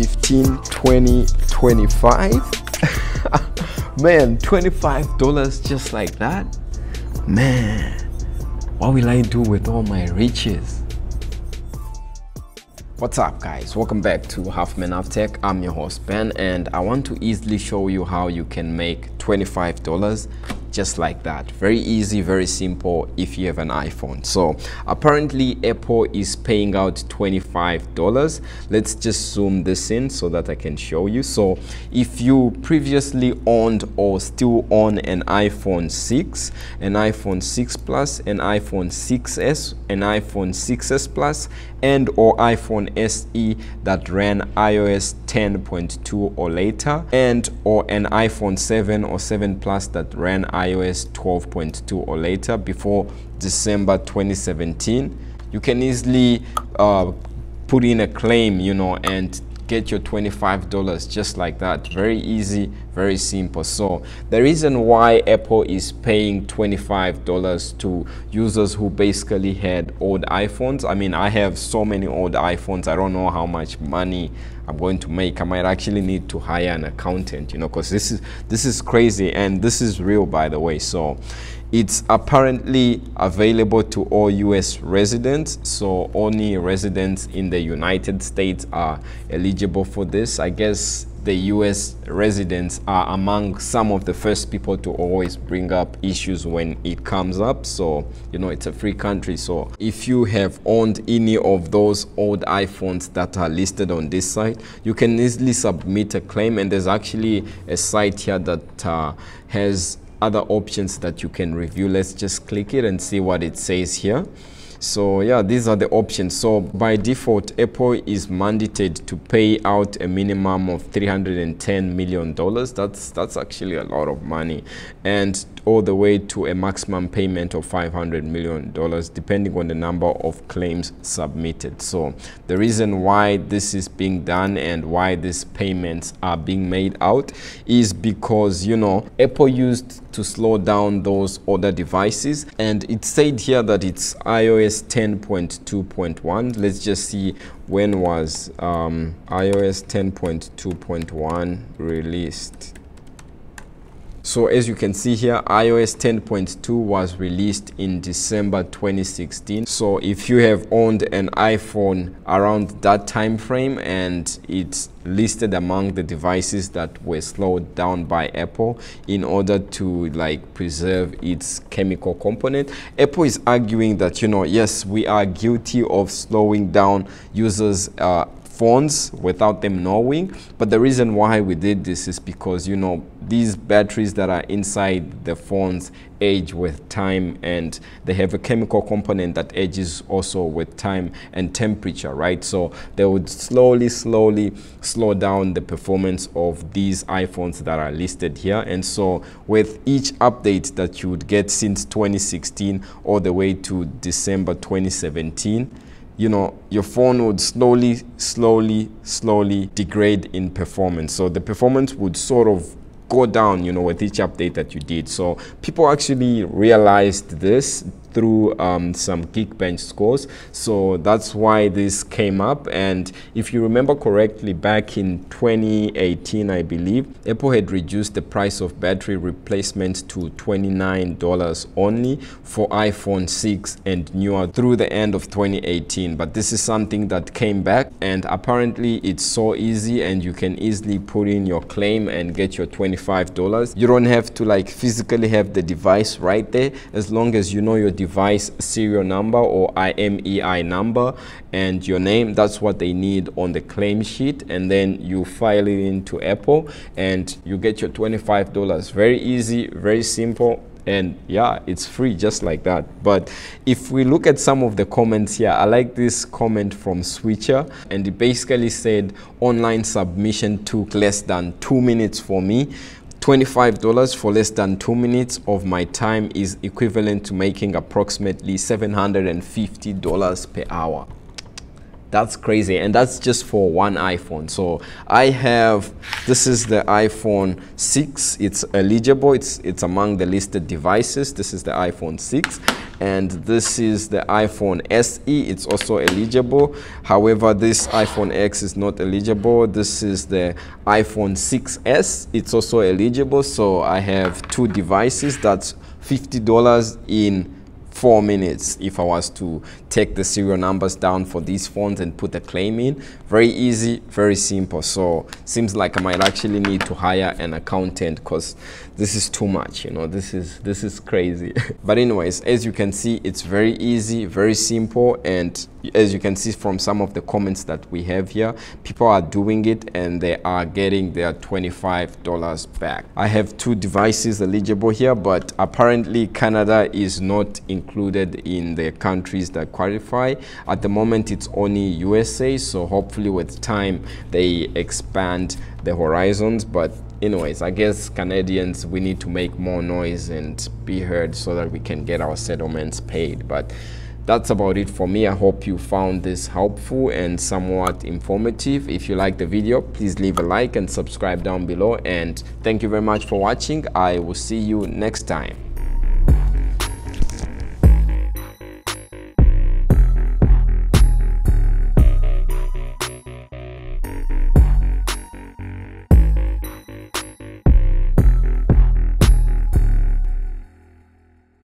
15, 20, 25. Man, $25 just like that. Man, what will I do with all my riches? What's up, guys? Welcome back to Half Man Half Tech. I'm your host Ben, and I want to easily show you how you can make $25 just like that. Very easy, very simple if you have an iPhone. So apparently Apple is paying out $25. Let's just zoom this in so that I can show you. So if you previously owned or still own an iPhone 6, an iPhone 6 Plus, an iPhone 6s, an iPhone 6s Plus, and or iPhone SE that ran iOS 10.2 or later, and or an iPhone 7 or 7 Plus that ran iOS 12.2 or later before December 2017, you can easily put in a claim, and get your $25 just like that. Very easy, very simple. So the reason why Apple is paying $25 to users who basically had old iPhones, I mean, I have so many old iPhones, I don't know how much money I'm going to make. I might actually need to hire an accountant, because this is crazy, and this is real, by the way. So it's apparently available to all US residents, so only residents in the United States are eligible for this. I guess the US residents are among some of the first people to always bring up issues when it comes up. So, it's a free country. So if you have owned any of those old iPhones that are listed on this site, you can easily submit a claim. And there's actually a site here that has other options that you can review. Let's just click it and see what it says here. So yeah, these are the options. So by default, Apple is mandated to pay out a minimum of $310 million. That's actually a lot of money, and all the way to a maximum payment of $500 million, depending on the number of claims submitted. So the reason why this is being done and why these payments are being made out is because, Apple used to slow down those older devices, and it said here that it's iOS 10.2.1. Let's just see, when was iOS 10.2.1 released. So as you can see here, iOS 10.2 was released in December 2016. So if you have owned an iPhone around that time frame and it's listed among the devices that were slowed down by Apple in order to preserve its chemical component, Apple is arguing that, yes, we are guilty of slowing down users' phones without them knowing, but the reason why we did this is because these batteries that are inside the phones age with time, and they have a chemical component that ages also with time and temperature, right? So they would slowly slow down the performance of these iPhones that are listed here. And so with each update that you would get since 2016 all the way to December 2017, your phone would slowly degrade in performance. So the performance would sort of go down, with each update that you did. So people actually realized this through some Geekbench scores. So that's why this came up. And if you remember correctly, back in 2018, I believe, Apple had reduced the price of battery replacement to $29 only for iPhone 6 and newer through the end of 2018. But this is something that came back, and apparently it's so easy, and you can easily put in your claim and get your $25. You don't have to physically have the device right there, as long as you know your device serial number or IMEI number and your name. That's what they need on the claim sheet, and then you file it into Apple and you get your $25. Very easy, very simple, and yeah, it's free just like that. But if we look at some of the comments here, I like this comment from Switcher, and it basically said online submission took less than 2 minutes for me. $25 for less than 2 minutes of my time is equivalent to making approximately $750 per hour. That's crazy, and that's just for one iPhone. So this is the iPhone 6. It's eligible. It's among the listed devices. This is the iPhone 6, and this is the iPhone SE. It's also eligible. However, this iPhone X is not eligible. This is the iPhone 6s. It's also eligible. So I have two devices. That's $50 in 4 minutes if I was to take the serial numbers down for these phones and put a claim in. Very easy, very simple. So seems like I might actually need to hire an accountant, because this is too much, you know. This is crazy. But anyways, as you can see, it's very easy, very simple, and as you can see from some of the comments that we have here, people are doing it and they are getting their $25 back. I have two devices eligible here, but apparently Canada is not included in the countries that qualify. At the moment, it's only USA, so hopefully with time they expand the horizons. But anyways, I guess Canadians, we need to make more noise and be heard so that we can get our settlements paid. But that's about it for me. I hope you found this helpful and somewhat informative. If you like the video, please leave a like and subscribe down below. And thank you very much for watching. I will see you next time.